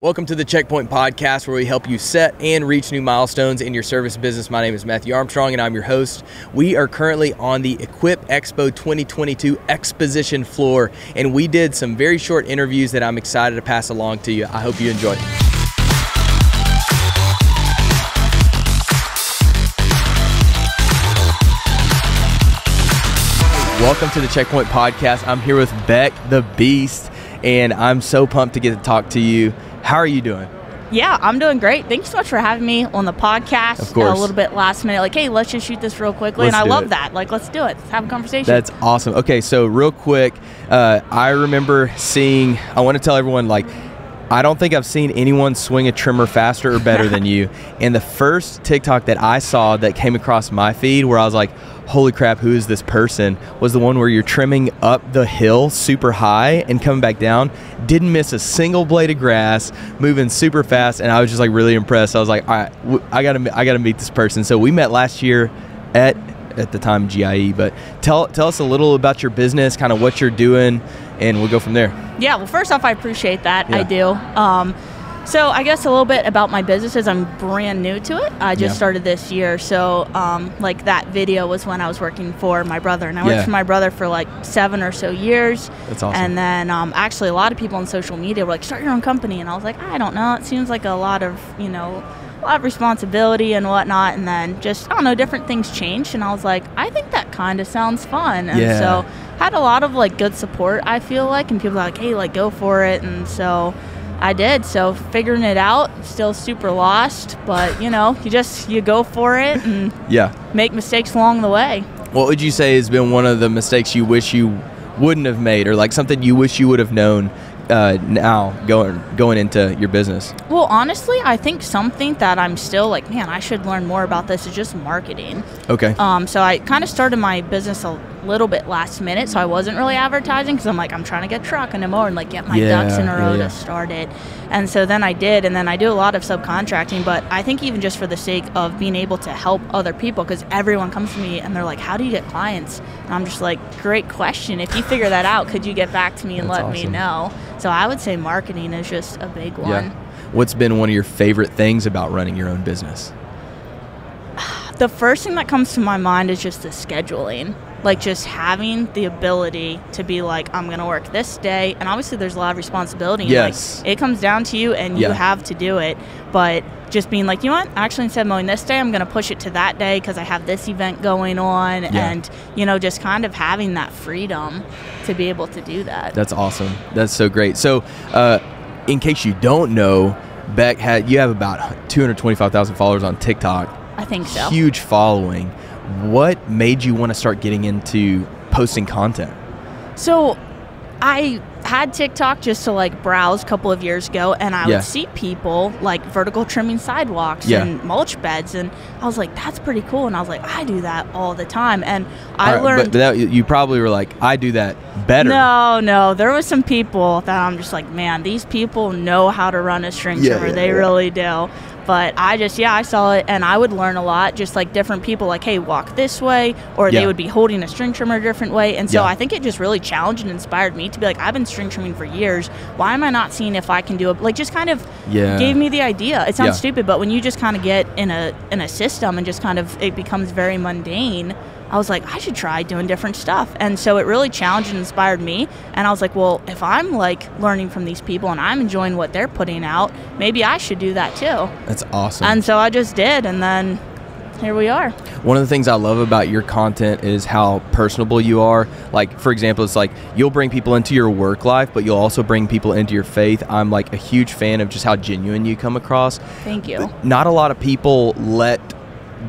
Welcome to the Checkpoint Podcast, where we help you set and reach new milestones in your service business. My name is Matthew Armstrong, and I'm your host. We are currently on the Equip Expo 2022 exposition floor, and we did some very short interviews that I'm excited to pass along to you. I hope you enjoy. Welcome to the Checkpoint Podcast. I'm here with Beck, the Beast, and I'm so pumped to get to talk to you. How are you doing? Yeah, I'm doing great. Thanks so much for having me on the podcast. Of course. A little bit last minute, like, hey, let's just shoot this real quickly. And I love that. Like, let's do it. Let's have a conversation. That's awesome. Okay, so real quick, I remember seeing, I want to tell everyone, like, I don't think I've seen anyone swing a trimmer faster or better than you. And the first TikTok that I saw that came across my feed where I was like, holy crap, who is this person, was the one where you're trimming up the hill super high and coming back down. Didn't miss a single blade of grass, moving super fast, and I was just like really impressed. I was like, all right, I gotta meet this person. So we met last year at the time GIE, but tell us a little about your business, kind of what you're doing, and we'll go from there. Yeah, well, first off, I appreciate that. Yeah. I do. So I guess a little bit about my business is I'm brand new to it. I just started this year. So like that video was when I was working for my brother. And I worked for my brother for like 7 or so years. That's awesome. And then actually a lot of people on social media were like, start your own company. And I was like, I don't know. It seems like a lot of responsibility and whatnot. And then just, I don't know, different things changed. And I was like, I think that kind of sounds fun. And so had a lot of like good support, I feel like. And people were like, hey, like go for it. And so I did. So figuring it out, still super lost, but you go for it and make mistakes along the way. What would you say has been one of the mistakes you wish you wouldn't have made, or like something you wish you would have known now going into your business? Well, honestly, I think something that I'm still like, man, I should learn more about this is just marketing. Okay. So I kind of started my business a little bit last minute, so I wasn't really advertising because I'm like, I'm trying to get a truck and a mower and like get my ducks in a row to start it. And so then I did, and then I do a lot of subcontracting, but I think even just for the sake of being able to help other people, because everyone comes to me and they're like, how do you get clients? And I'm just like, great question. If you figure that out, could you get back to me and let me know? So I would say marketing is just a big one. Yeah. What's been one of your favorite things about running your own business? The first thing that comes to my mind is just the scheduling. Like just having the ability to be like, I'm going to work this day. And obviously there's a lot of responsibility. Yes. Like, it comes down to you and you have to do it. But just being like, you know what? Actually, instead of mowing this day, I'm going to push it to that day because I have this event going on. And, just kind of having that freedom to be able to do that. That's awesome. That's so great. So in case you don't know, Beck, you have about 225,000 followers on TikTok. I think so. Huge following. What made you want to start getting into posting content? So I had TikTok just to like browse a couple of years ago, and I would see people like vertical trimming sidewalks and mulch beds, and I was like, that's pretty cool. And I was like, I do that all the time. And I learned. But you probably were like, I do that better. No. There was some people that I'm just like, man, these people know how to run a string trimmer. They really do. But I saw it, and I would learn a lot, just like different people, like, hey, walk this way, or they would be holding a string trimmer a different way. And so I think it just really challenged and inspired me to be like, I've been string trimming for years. Why am I not seeing if I can do it? Like, just kind of gave me the idea. It sounds stupid, but when you just kind of get in a system and just kind of, it becomes very mundane, I was like, I should try doing different stuff. And so it really challenged and inspired me. And I was like, well, if I'm like learning from these people and I'm enjoying what they're putting out, maybe I should do that too. That's awesome. And so I just did. And then here we are. One of the things I love about your content is how personable you are. Like, for example, it's like you'll bring people into your work life, but you'll also bring people into your faith. I'm like a huge fan of just how genuine you come across. Thank you. Not a lot of people let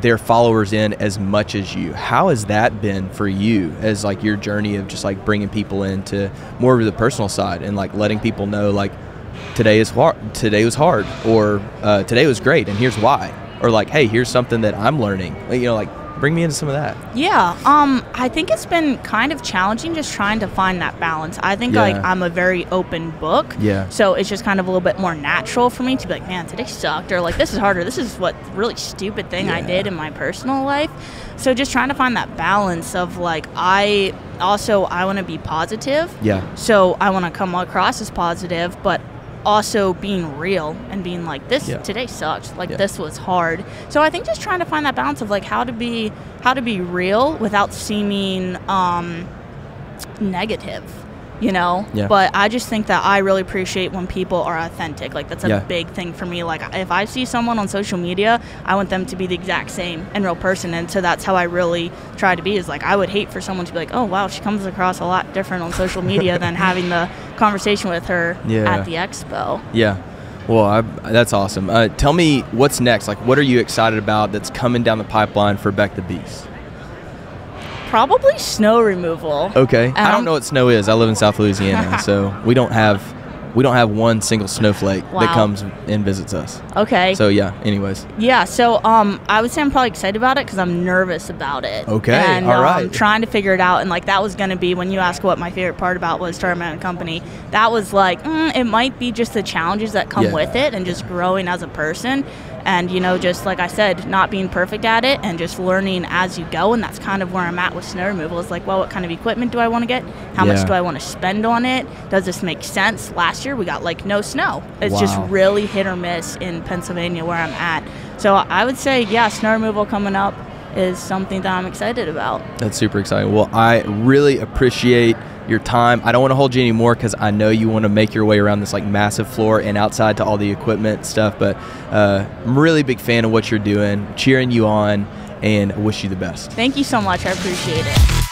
their followers in as much as you. How has that been for you as like your journey of just like bringing people into more of the personal side and like letting people know like today was hard, or today was great and here's why, or like, hey, here's something that I'm learning, like bring me into some of that. I think it's been kind of challenging just trying to find that balance. I think like I'm a very open book, so it's just kind of a little bit more natural for me to be like, man, today sucked, or like this is harder, this is what really stupid thing I did in my personal life. So just trying to find that balance of like, I want to be positive, so I want to come across as positive, but also being real and being like, this today sucked, like this was hard. So I think just trying to find that balance of like how to be real without seeming negative, you know. But I just think that I really appreciate when people are authentic. Like that's a big thing for me. Like if I see someone on social media, I want them to be the exact same in real person, and so that's how I really try to be. Is like I would hate for someone to be like, oh wow, she comes across a lot different on social media than having the conversation with her at the expo. Well, that's awesome. Tell me what's next. Like what are you excited about that's coming down the pipeline for Beck the Beast? Probably snow removal. Okay. I don't know what snow is. I live in South Louisiana, so we don't have one single snowflake that comes and visits us. Okay. So anyways. Yeah, so I would say I'm probably excited about it because I'm nervous about it. Okay. And all right. trying to figure it out, and like that was going to be when you asked what my favorite part about was starting my own company. That was like it might be just the challenges that come with it and just growing as a person. And, you know, just like I said, not being perfect at it and just learning as you go. And that's kind of where I'm at with snow removal. It's like, well, what kind of equipment do I want to get? How much do I want to spend on it? Does this make sense? Last year we got like no snow. It's just really hit or miss in Pennsylvania where I'm at. So I would say, snow removal coming up is something that I'm excited about. That's super exciting. Well, I really appreciate your time. I don't want to hold you anymore because I know you want to make your way around this like massive floor and outside to all the equipment stuff, but I'm a really big fan of what you're doing, cheering you on, and I wish you the best. Thank you so much. I appreciate it.